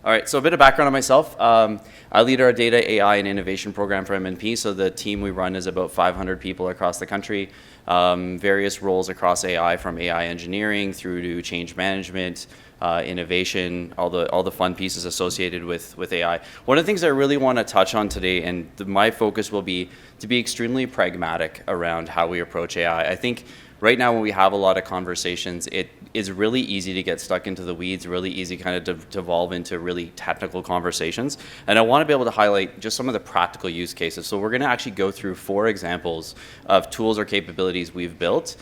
All right, so a bit of background on myself. I lead our data, AI, and innovation program for MNP. So the team we run is about 500 people across the country, various roles across AI, from AI engineering through to change management, innovation, all the fun pieces associated with AI. One of the things I really want to touch on today, and my focus will be to be extremely pragmatic around how we approach AI. I think right now when we have a lot of conversations, it is really easy to get stuck into the weeds, really easy kind of to devolve into really technical conversations. And I want to be able to highlight just some of the practical use cases. So we're going to actually go through 4 examples of tools or capabilities we've built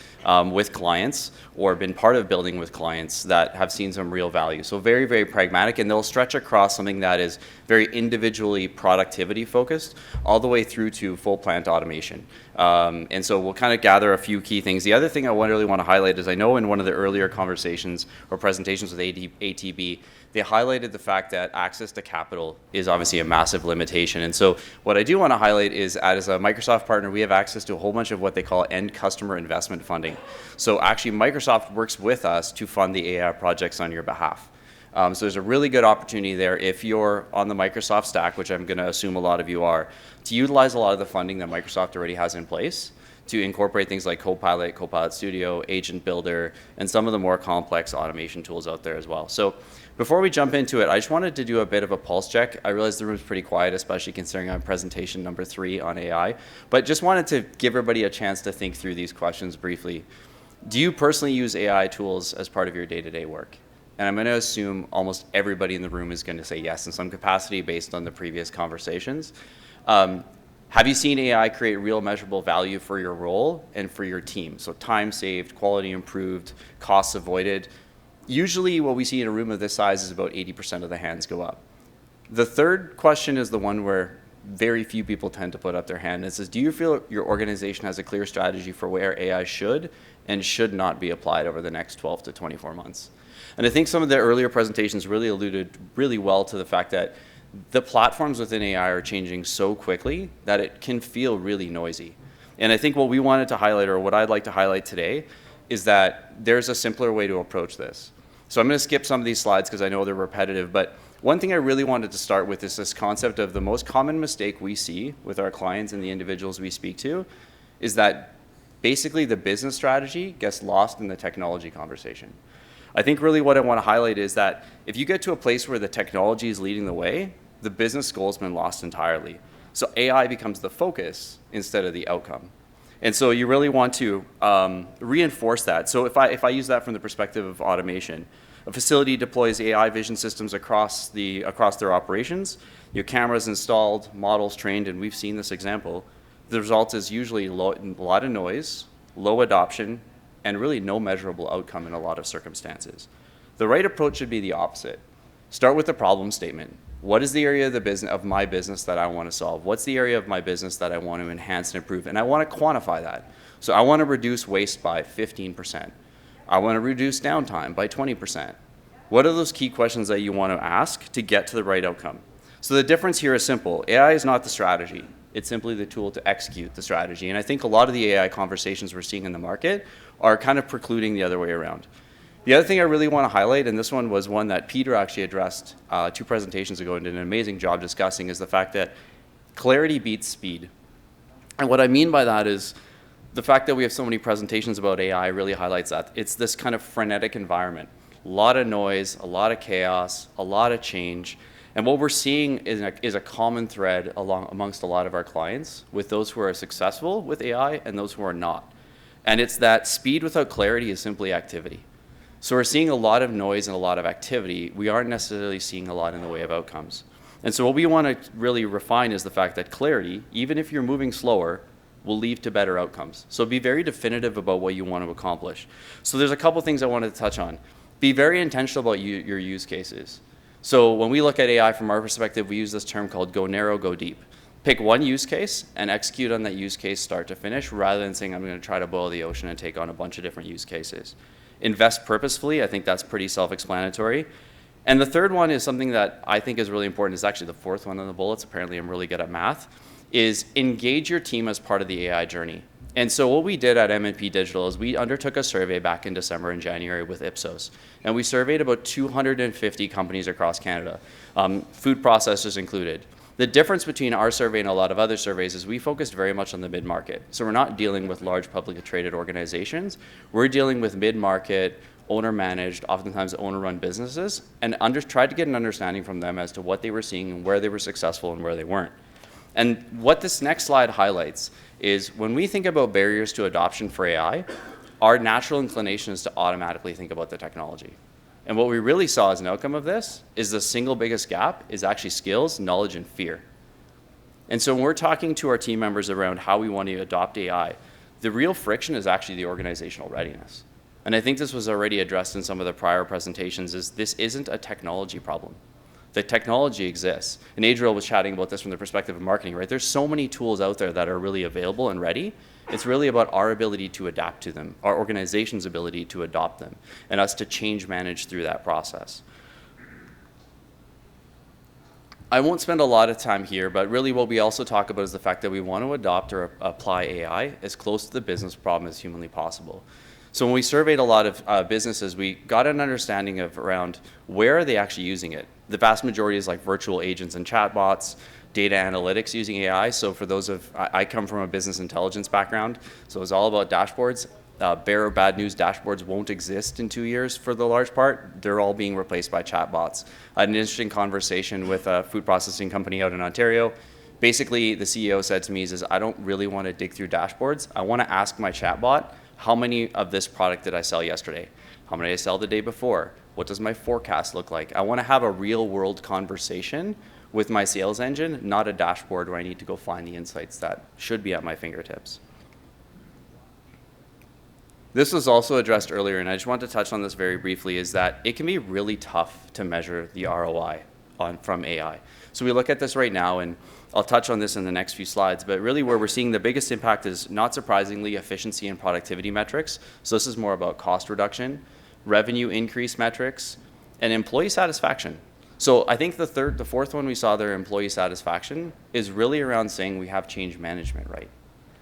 with clients or been part of building with clients that have seen some real value. So very, very pragmatic, and they'll stretch across something that is very individually productivity focused all the way through to full plant automation. And so we'll kind of gather a few key things. The other thing I really want to highlight is I know in one of the earlier conversations or presentations with ATB, they highlighted the fact that access to capital is obviously a massive limitation. And so what I do want to highlight is, as a Microsoft partner, we have access to a whole bunch of what they call end customer investment funding. So actually Microsoft works with us to fund the AI projects on your behalf. So there's a really good opportunity there if you're on the Microsoft stack, which I'm going to assume a lot of you are, to utilize a lot of the funding that Microsoft already has in place to incorporate things like Copilot, Copilot Studio, Agent Builder, and some of the more complex automation tools out there as well. So before we jump into it, I just wanted to do a bit of a pulse check. I realize the room's pretty quiet, especially considering I'm presentation number 3 on AI, but just wanted to give everybody a chance to think through these questions briefly. Do you personally use AI tools as part of your day-to-day work? And I'm going to assume almost everybody in the room is going to say yes in some capacity based on the previous conversations. Have you seen AI create real measurable value for your role and for your team? So time saved, quality improved, costs avoided. Usually what we see in a room of this size is about 80% of the hands go up. The third question is the one where very few people tend to put up their hand. It says, do you feel your organization has a clear strategy for where AI should and should not be applied over the next 12 to 24 months? And I think some of the earlier presentations really alluded really well to the fact that the platforms within AI are changing so quickly that it can feel really noisy. And I think what we wanted to highlight, or what I'd like to highlight today, is that there's a simpler way to approach this. So I'm going to skip some of these slides because I know they're repetitive, but one thing I really wanted to start with is this concept of the most common mistake we see with our clients and the individuals we speak to is that basically the business strategy gets lost in the technology conversation. I think really what I want to highlight is that if you get to a place where the technology is leading the way, the business goal has been lost entirely. So AI becomes the focus instead of the outcome. And so you really want to reinforce that. So if I use that from the perspective of automation, a facility deploys AI vision systems across their operations, your cameras installed, models trained, and we've seen this example. The result is usually a lot of noise, low adoption, and really no measurable outcome in a lot of circumstances. The right approach should be the opposite. Start with the problem statement. What is the area of my business that I want to solve? What's the area of my business that I want to enhance and improve? And I want to quantify that. So I want to reduce waste by 15%. I want to reduce downtime by 20%. What are those key questions that you want to ask to get to the right outcome? So the difference here is simple. AI is not the strategy. It's simply the tool to execute the strategy. And I think a lot of the AI conversations we're seeing in the market are kind of precluding the other way around. The other thing I really want to highlight, and this one was one that Peter actually addressed 2 presentations ago and did an amazing job discussing, is the fact that clarity beats speed. And what I mean by that is the fact that we have so many presentations about AI really highlights that. It's this kind of frenetic environment. A lot of noise, a lot of chaos, a lot of change. And what we're seeing is a common thread amongst a lot of our clients with those who are successful with AI and those who are not. And it's that speed without clarity is simply activity. So we're seeing a lot of noise and a lot of activity. We aren't necessarily seeing a lot in the way of outcomes. And so what we want to really refine is the fact that clarity, even if you're moving slower, will lead to better outcomes. So be very definitive about what you want to accomplish. So there's a couple things I wanted to touch on. Be very intentional about your use cases. So when we look at AI from our perspective, we use this term called go narrow, go deep. Pick one use case and execute on that use case start to finish rather than saying I'm going to try to boil the ocean and take on a bunch of different use cases. Invest purposefully. I think that's pretty self-explanatory. And the third one is something that I think is really important. It's actually the fourth one on the bullets. Apparently I'm really good at math. Is engage your team as part of the AI journey. And so what we did at MNP Digital is we undertook a survey back in December and January with Ipsos. And we surveyed about 250 companies across Canada, food processors included. The difference between our survey and a lot of other surveys is we focused very much on the mid-market. So we're not dealing with large publicly traded organizations. We're dealing with mid-market, owner-managed, oftentimes owner-run businesses, and tried to get an understanding from them as to what they were seeing and where they were successful and where they weren't. And what this next slide highlights is when we think about barriers to adoption for AI, our natural inclination is to automatically think about the technology. And what we really saw as an outcome of this is the single biggest gap is actually skills, knowledge, and fear. And so when we're talking to our team members around how we want to adopt AI, the real friction is actually the organizational readiness. And I think this was already addressed in some of the prior presentations, is this isn't a technology problem. The technology exists. And Adriel was chatting about this from the perspective of marketing, right? There's so many tools out there that are really available and ready. It's really about our ability to adapt to them, our organization's ability to adopt them, and us to change manage through that process. I won't spend a lot of time here, but really what we also talk about is the fact that we want to adopt or apply AI as close to the business problem as humanly possible. So when we surveyed a lot of businesses, we got an understanding of around where are they actually using it. The vast majority is like virtual agents and chatbots, data analytics using AI. So for those I come from a business intelligence background, so it's all about dashboards. Bear or bad news, dashboards won't exist in 2 years for the large part. They're all being replaced by chatbots. I had an interesting conversation with a food processing company out in Ontario. Basically, the CEO said to me, he says, I don't really want to dig through dashboards. I want to ask my chatbot, how many of this product did I sell yesterday? How many did I sell the day before? What does my forecast look like? I want to have a real world conversation with my sales engine, not a dashboard where I need to go find the insights that should be at my fingertips. This was also addressed earlier, and I just want to touch on this very briefly, is that it can be really tough to measure the ROI from AI. So we look at this right now, and I'll touch on this in the next few slides, but really where we're seeing the biggest impact is, not surprisingly, efficiency and productivity metrics. So this is more about cost reduction, revenue increase metrics, and employee satisfaction. So I think the fourth one we saw there, employee satisfaction, is really around saying we have change management right.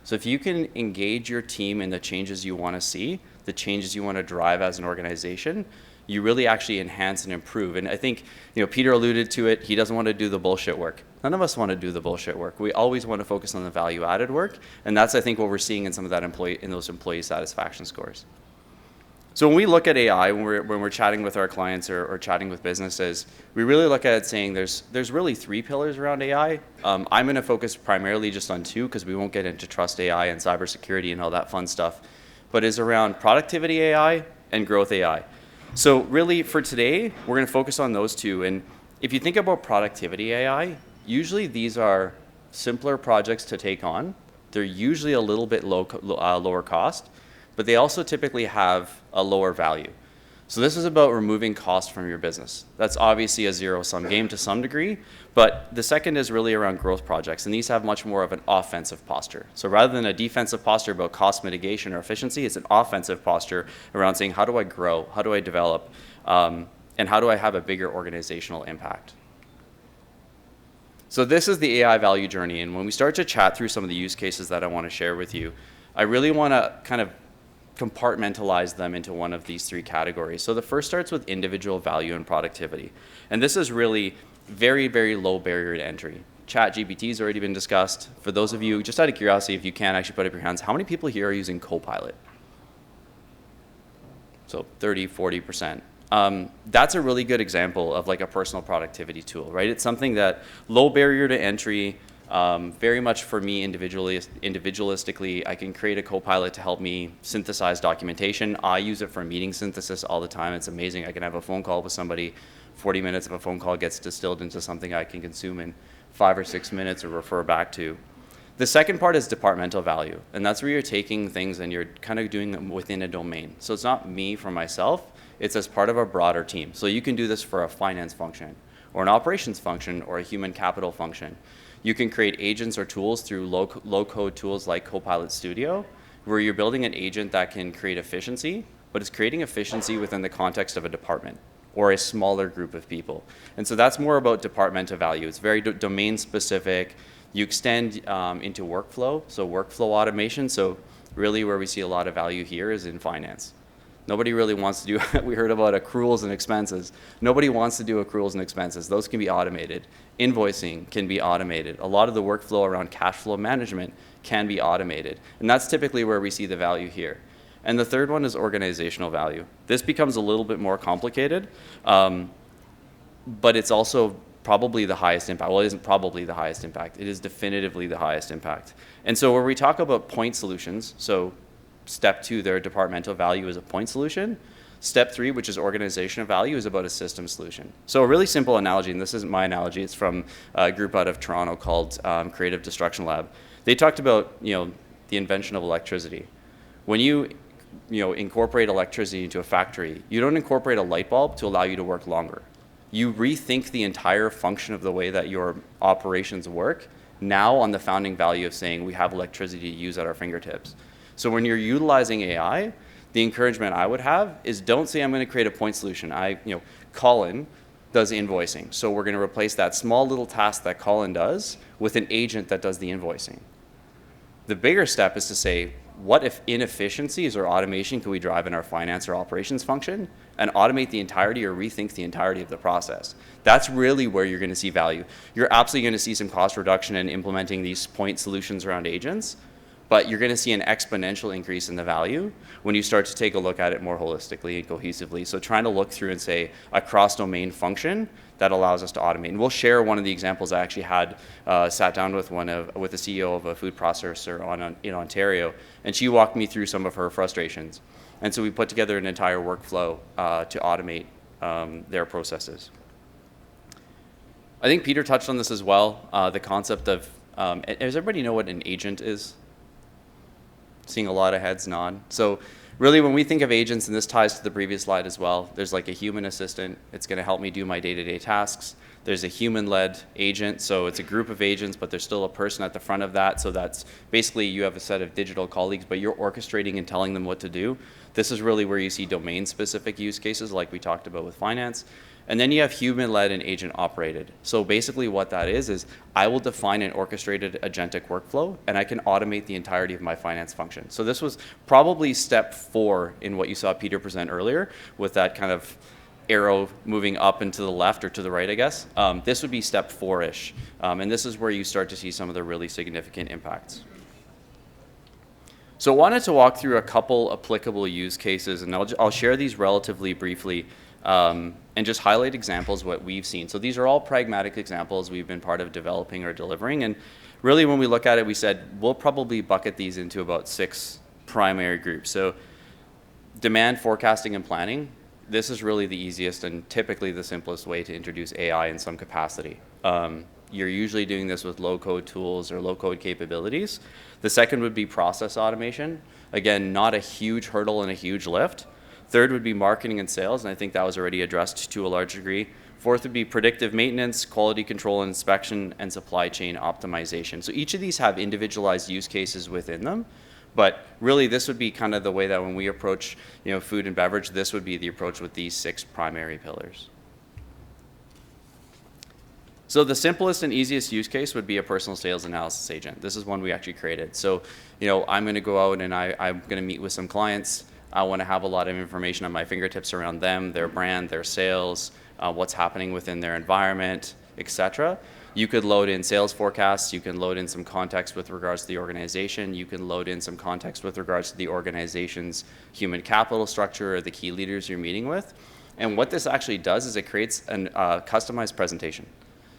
So if you can engage your team in the changes you want to see, the changes you want to drive as an organization, you really actually enhance and improve. And I think, Peter alluded to it, he doesn't want to do the bullshit work. None of us want to do the bullshit work. We always want to focus on the value-added work, and that's, I think, what we're seeing in some of that those employee satisfaction scores. So when we look at AI, when we're chatting with our clients or chatting with businesses, we really look at it saying there's really 3 pillars around AI. I'm going to focus primarily just on 2 because we won't get into trust AI and cybersecurity and all that fun stuff, but is around productivity AI and growth AI. So really for today, we're going to focus on those 2. And if you think about productivity AI, usually these are simpler projects to take on. They're usually a little bit lower cost, but they also typically have a lower value. So this is about removing cost from your business. That's obviously a zero-sum game to some degree, but the second is really around growth projects, and these have much more of an offensive posture. So rather than a defensive posture about cost mitigation or efficiency, it's an offensive posture around saying, how do I grow, how do I develop, and how do I have a bigger organizational impact? So this is the AI value journey, and when we start to chat through some of the use cases that I want to share with you, I really want to kind of compartmentalize them into one of these 3 categories. So the first starts with individual value and productivity. And this is really very, very low barrier to entry. ChatGPT has already been discussed. For those of you, just out of curiosity, if you can actually put up your hands, how many people here are using Copilot? So 30, 40%. That's a really good example of like a personal productivity tool, right? It's something that low barrier to entry, very much for me individualistically, I can create a Copilot to help me synthesize documentation. I use it for meeting synthesis all the time. It's amazing. I can have a phone call with somebody, 40 minutes of a phone call gets distilled into something I can consume in 5 or 6 minutes or refer back to. The second part is departmental value, and that's where you're taking things and you're kind of doing them within a domain. So it's not me for myself, it's as part of a broader team. So you can do this for a finance function or an operations function or a human capital function. You can create agents or tools through low-code tools like Copilot Studio, where you're building an agent that can create efficiency, but it's creating efficiency within the context of a department or a smaller group of people. And so that's more about departmental value. It's very domain-specific. You extend into workflow, so workflow automation. So really where we see a lot of value here is in finance. Nobody really wants to do, we heard about accruals and expenses. Nobody wants to do accruals and expenses. Those can be automated. Invoicing can be automated. A lot of the workflow around cash flow management can be automated. And that's typically where we see the value here. And the third one is organizational value. This becomes a little bit more complicated, but it's also probably the highest impact. Well, it isn't probably the highest impact. It is definitively the highest impact. And so when we talk about point solutions, so step 2, their departmental value is a point solution. Step 3, which is organizational value, is about a system solution. So a really simple analogy, and this isn't my analogy, it's from a group out of Toronto called Creative Destruction Lab. They talked about, the invention of electricity. When you incorporate electricity into a factory, you don't incorporate a light bulb to allow you to work longer. You rethink the entire function of the way that your operations work now on the founding value of saying we have electricity to use at our fingertips. So when you're utilizing AI, the encouragement I would have is don't say I'm going to create a point solution. Colin does invoicing, so we're going to replace that small little task that Colin does with an agent that does the invoicing. The bigger step is to say, what if inefficiencies or automation can we drive in our finance or operations function and automate the entirety or rethink the entirety of the process? That's really where you're going to see value. You're absolutely going to see some cost reduction in implementing these point solutions around agents, but you're going to see an exponential increase in the value when you start to take a look at it more holistically and cohesively. So trying to look through and say a cross-domain function that allows us to automate. And we'll share one of the examples I actually had sat down with with the CEO of a food processor in Ontario, and she walked me through some of her frustrations. And so we put together an entire workflow to automate their processes. I think Peter touched on this as well, the concept of, does everybody know what an agent is? Seeing a lot of heads nod. So really when we think of agents, and this ties to the previous slide as well, there's like a human assistant. It's going to help me do my day-to-day tasks. There's a human-led agent, so it's a group of agents, but there's still a person at the front of that. So that's basically you have a set of digital colleagues, but you're orchestrating and telling them what to do. This is really where you see domain-specific use cases like we talked about with finance. And then you have human-led and agent-operated. So basically what that is I will define an orchestrated agentic workflow, and I can automate the entirety of my finance function. So this was probably step 4 in what you saw Peter present earlier with that kind of arrow moving up and to the left or to the right, I guess. This would be step 4-ish. And this is where you start to see some of the really significant impacts. So I wanted to walk through a couple applicable use cases, and I'll share these relatively briefly. And just highlight examples what we've seen. So these are all pragmatic examples we've been part of developing or delivering. And really when we look at it, we said we'll probably bucket these into about 6 primary groups. So demand forecasting and planning. This is really the easiest and typically the simplest way to introduce AI in some capacity. You're usually doing this with low-code tools or low-code capabilities. The second would be process automation. Again, not a huge hurdle and a huge lift. Third would be marketing and sales, and I think that was already addressed to a large degree. Fourth would be predictive maintenance, quality control and inspection, and supply chain optimization. So each of these have individualized use cases within them, but really this would be kind of the way that when we approach food and beverage, this would be the approach with these 6 primary pillars. So the simplest and easiest use case would be a personal sales analysis agent. This is one we actually created. So I'm going to go out and I'm going to meet with some clients. I want to have a lot of information on my fingertips around them, their brand, their sales, what's happening within their environment, etc. You could load in sales forecasts. You can load in some context with regards to the organization. You can load in some context with regards to the organization's human capital structure or the key leaders you're meeting with. And what this actually does is it creates a customized presentation.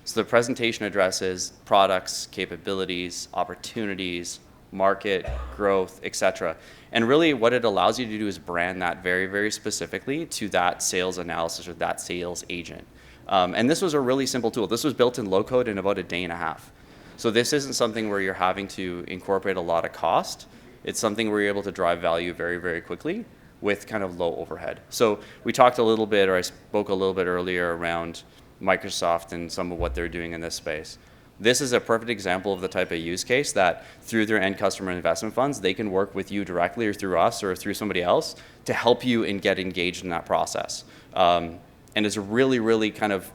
So the presentation addresses products, capabilities, opportunities, market, growth, etc. And really what it allows you to do is brand that very, very specifically to that sales analysis or that sales agent. And this was a really simple tool. This was built in low code in about a day and a half. So this isn't something where you're having to incorporate a lot of cost. It's something where you're able to drive value very, very quickly with kind of low overhead. So we talked a little bit, or I spoke a little bit earlier around Microsoft and some of what they're doing in this space. This is a perfect example of the type of use case that through their end customer investment funds, they can work with you directly or through us or through somebody else to help you and get engaged in that process. And it's a really, really kind of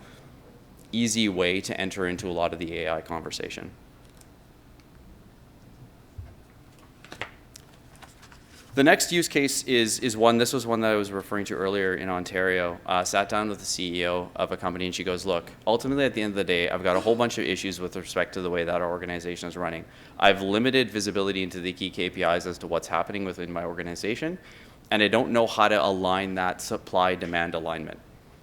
easy way to enter into a lot of the AI conversation. The next use case is one, this was one that I was referring to earlier in Ontario. Sat down with the CEO of a company and she goes, look, ultimately at the end of the day, I've got a whole bunch of issues with respect to the way that our organization is running. I've limited visibility into the key KPIs as to what's happening within my organization, and I don't know how to align that supply-demand alignment.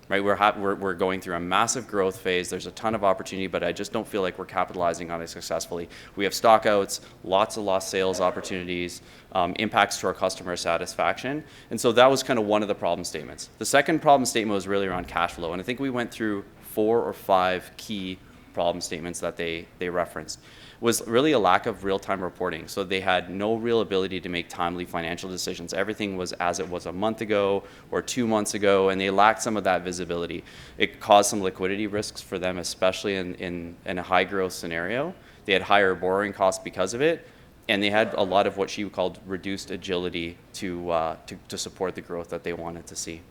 Right, we're going through a massive growth phase. There's a ton of opportunity, but I just don't feel like we're capitalizing on it successfully. We have stockouts, lots of lost sales opportunities, impacts to our customer satisfaction. And so that was kind of one of the problem statements. The second problem statement was really around cash flow. And I think we went through 4 or 5 key problem statements that they referenced. Was really a lack of real-time reporting. So they had no real ability to make timely financial decisions. Everything was as it was a month ago or 2 months ago, and they lacked some of that visibility. It caused some liquidity risks for them, especially in a high-growth scenario. They had higher borrowing costs because of it, and they had a lot of what she called reduced agility to support the growth that they wanted to see.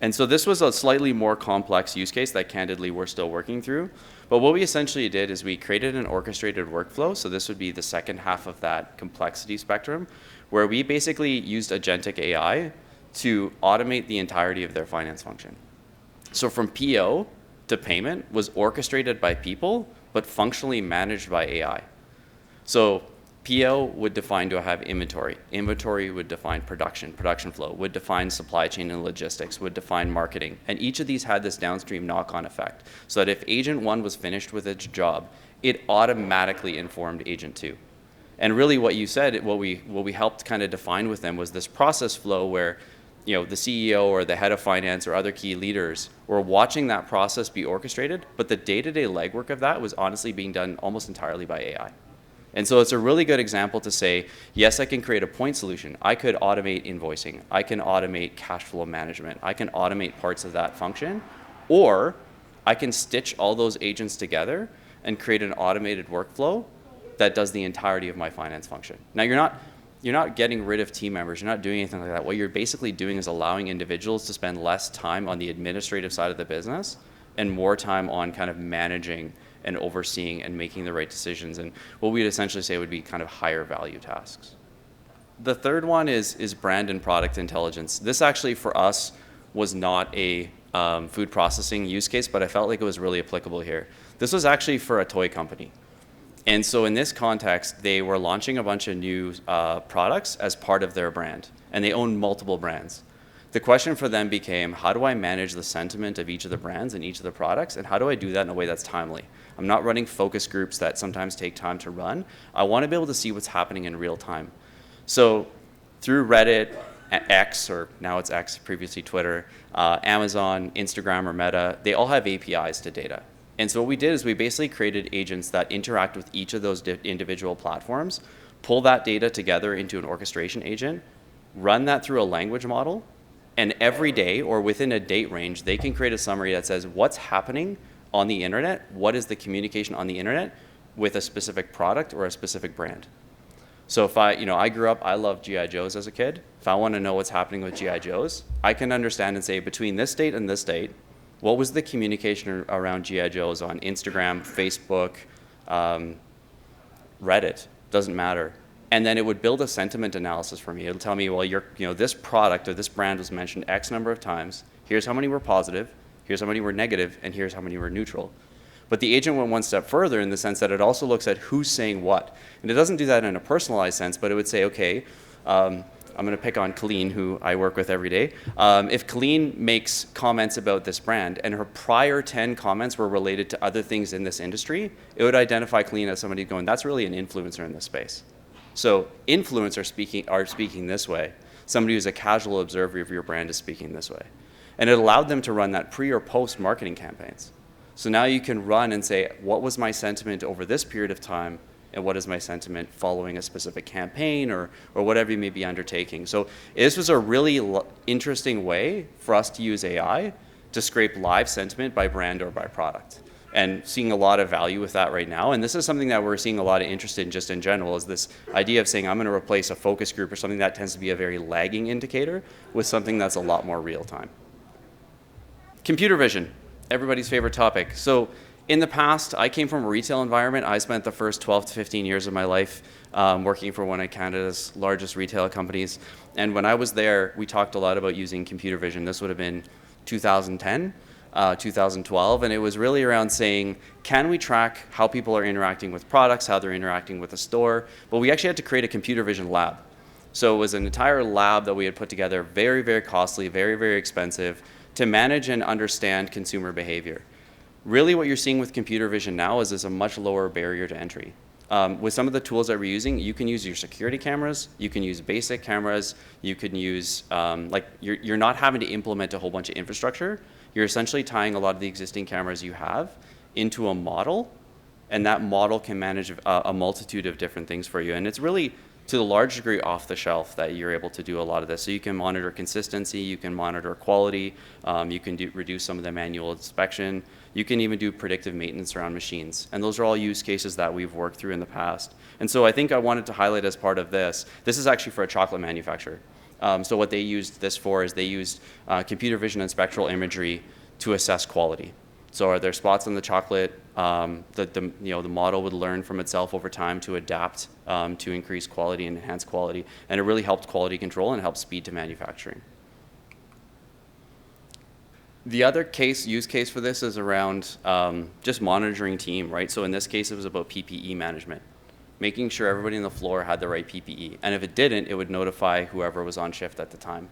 And so this was a slightly more complex use case that candidly we're still working through. But what we essentially did is we created an orchestrated workflow. So this would be the second half of that complexity spectrum, where we basically used agentic AI to automate the entirety of their finance function. So from PO to payment was orchestrated by people, but functionally managed by AI. So PO would define, do I have inventory? Inventory would define production. Production flow would define supply chain and logistics, would define marketing. And each of these had this downstream knock-on effect. So that if agent 1 was finished with its job, it automatically informed agent 2. And really what you said, what we helped kind of define with them was this process flow where, you know, the CEO or the head of finance or other key leaders were watching that process be orchestrated, but the day-to-day legwork of that was honestly being done almost entirely by AI. And so it's a really good example to say, yes, I can create a point solution. I could automate invoicing. I can automate cash flow management. I can automate parts of that function. Or I can stitch all those agents together and create an automated workflow that does the entirety of my finance function. Now, you're not getting rid of team members. You're not doing anything like that. What you're basically doing is allowing individuals to spend less time on the administrative side of the business and more time on kind of managing and overseeing and making the right decisions, and what we'd essentially say would be kind of higher value tasks. The third one is brand and product intelligence. This actually for us was not a food processing use case, but I felt like it was really applicable here. This was actually for a toy company. And so in this context, they were launching a bunch of new products as part of their brand, and they own multiple brands. The question for them became, how do I manage the sentiment of each of the brands and each of the products, and how do I do that in a way that's timely? I'm not running focus groups that sometimes take time to run. I want to be able to see what's happening in real time. So through Reddit, X, or now it's X, previously Twitter, Amazon, Instagram, or Meta, they all have APIs to data. And so what we did is we basically created agents that interact with each of those individual platforms, pull that data together into an orchestration agent, run that through a language model, and every day or within a date range, they can create a summary that says what's happening on the internet, what is the communication on the internet with a specific product or a specific brand. So if I grew up, I loved G.I. Joes as a kid. If I want to know what's happening with G.I. Joes, I can understand and say between this date and this date, what was the communication around G.I. Joes on Instagram, Facebook, Reddit, doesn't matter. And then it would build a sentiment analysis for me. It'll tell me, well, this product or this brand was mentioned X number of times. Here's how many were positive. Here's how many were negative, and here's how many were neutral. But the agent went one step further in the sense that it also looks at who's saying what. And it doesn't do that in a personalized sense, but it would say, okay, I'm going to pick on Colleen, who I work with every day. If Colleen makes comments about this brand and her prior 10 comments were related to other things in this industry, it would identify Colleen as somebody going, that's really an influencer in this space. So influencers are speaking this way. Somebody who's a casual observer of your brand is speaking this way. And it allowed them to run that pre or post marketing campaigns. So now you can run and say, what was my sentiment over this period of time, and what is my sentiment following a specific campaign or whatever you may be undertaking. So this was a really interesting way for us to use AI to scrape live sentiment by brand or by product. And seeing a lot of value with that right now. And this is something that we're seeing a lot of interest in just in general, is this idea of saying I'm going to replace a focus group or something that tends to be a very lagging indicator with something that's a lot more real time. Computer vision, everybody's favorite topic. So In the past, I came from a retail environment. I spent the first 12 to 15 years of my life working for one of Canada's largest retail companies. And when I was there, we talked a lot about using computer vision. This would have been 2010, 2012, and it was really around saying, can we track how people are interacting with products, how they're interacting with the store? But we actually had to create a computer vision lab. So it was an entire lab that we had put together, very, very costly, very, very expensive, to manage and understand consumer behavior. Really what you're seeing with computer vision now is a much lower barrier to entry. With some of the tools that we're using, you can use your security cameras, you can use basic cameras, you can use, you're not having to implement a whole bunch of infrastructure. You're essentially tying a lot of the existing cameras you have into a model, and that model can manage a multitude of different things for you. And it's really, to a large degree, off the shelf that you're able to do a lot of this. So you can monitor consistency, you can monitor quality, you can reduce some of the manual inspection, you can even do predictive maintenance around machines. And those are all use cases that we've worked through in the past. And so I think I wanted to highlight as part of this is actually for a chocolate manufacturer. So what they used this for is they used computer vision and spectral imagery to assess quality. So are there spots on the chocolate that the model would learn from itself over time to adapt to increase quality and enhance quality? And it really helped quality control and helped speed to manufacturing. The other use case for this is around just monitoring team, right? So in this case, it was about PPE management, making sure everybody on the floor had the right PPE. And if it didn't, it would notify whoever was on shift at the time.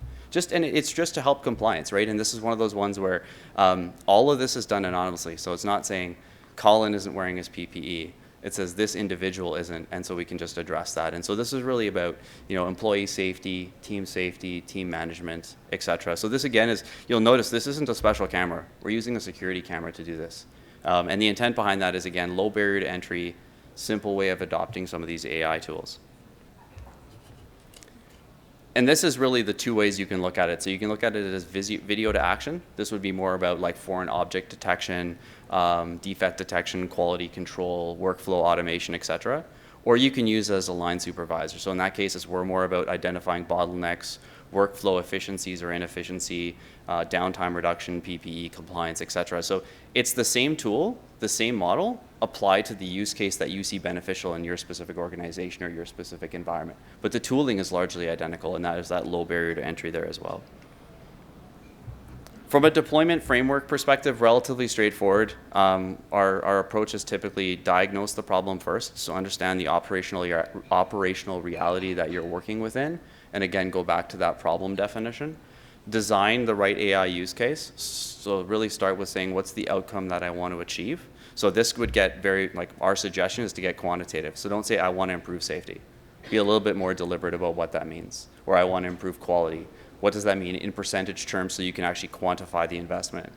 And it's just to help compliance, right? And this is one of those ones where all of this is done anonymously. So it's not saying Colin isn't wearing his PPE. It says this individual isn't, and so we can just address that. And so this is really about, employee safety, team management, et cetera. So this again is, you'll notice this isn't a special camera. We're using a security camera to do this. And the intent behind that is, again, low barrier to entry, simple way of adopting some of these AI tools. And this is really the two ways you can look at it. So you can look at it as video to action. This would be more about like foreign object detection, defect detection, quality control, workflow automation, et cetera. Or you can use it as a line supervisor. So in that case, we're more about identifying bottlenecks, workflow efficiencies or inefficiency, downtime reduction, PPE compliance, et cetera. So it's the same tool, the same model, applied to the use case that you see beneficial in your specific organization or your specific environment. But the tooling is largely identical, and that is that low barrier to entry there as well. From a deployment framework perspective, relatively straightforward. Our approach is typically diagnose the problem first, so understand the operational reality that you're working within, and again, go back to that problem definition. Design the right AI use case, so really start with saying, what's the outcome that I want to achieve? So this would get our suggestion is to get quantitative. So don't say, I want to improve safety. Be a little bit more deliberate about what that means. Or I want to improve quality. What does that mean in percentage terms so you can actually quantify the investment?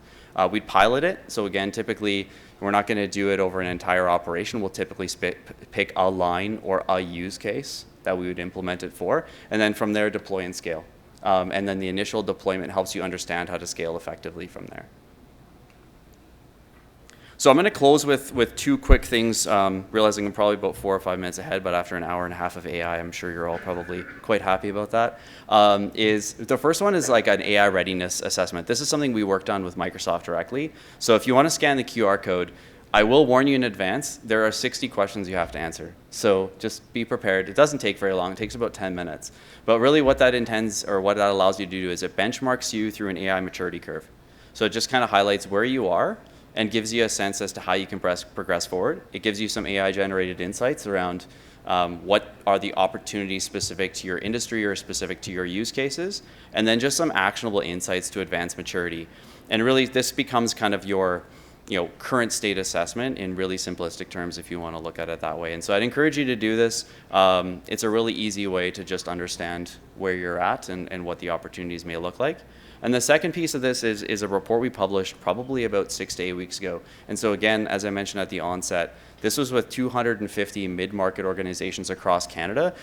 We'd pilot it. So again, typically, we're not going to do it over an entire operation. We'll typically pick a line or a use case that we would implement it for. And then from there, deploy and scale. And then the initial deployment helps you understand how to scale effectively from there. So I'm going to close with two quick things, realizing I'm probably about 4 or 5 minutes ahead, but after an hour and a half of AI, I'm sure you're all probably quite happy about that. The first one is like an AI readiness assessment. This is something we worked on with Microsoft directly. So if you want to scan the QR code, I will warn you in advance, there are 60 questions you have to answer. So just be prepared. It doesn't take very long. It takes about 10 minutes. But really what that intends, or what that allows you to do, is it benchmarks you through an AI maturity curve. So it just kind of highlights where you are and gives you a sense as to how you can progress forward. It gives you some AI-generated insights around what are the opportunities specific to your industry or specific to your use cases, and then just some actionable insights to advance maturity. And really, this becomes kind of your current state assessment in really simplistic terms if you want to look at it that way. And so I'd encourage you to do this. It's a really easy way to just understand where you're at and what the opportunities may look like. And the second piece of this is a report we published probably about 6 to 8 weeks ago. And so again, as I mentioned at the onset, this was with 250 mid-market organizations across Canada.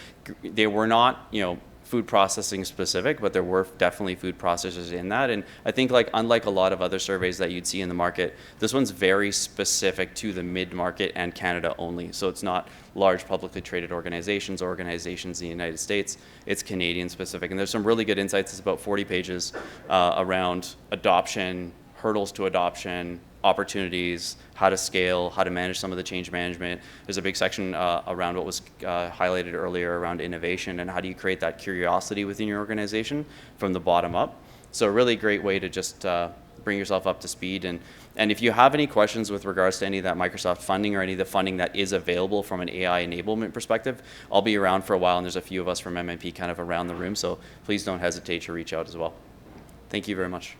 They were not, food processing specific, but there were definitely food processors in that. And I think unlike a lot of other surveys that you'd see in the market, this one's very specific to the mid-market and Canada only. So it's not large publicly traded organizations or organizations in the United States. It's Canadian specific. And there's some really good insights. It's about 40 pages around adoption, hurdles to adoption, opportunities, how to scale, how to manage some of the change management. There's a big section around what was highlighted earlier around innovation and how do you create that curiosity within your organization from the bottom up. So a really great way to just bring yourself up to speed. And if you have any questions with regards to any of that Microsoft funding or any of the funding that is available from an AI enablement perspective, I'll be around for a while, and there's a few of us from MNP kind of around the room, so please don't hesitate to reach out as well. Thank you very much.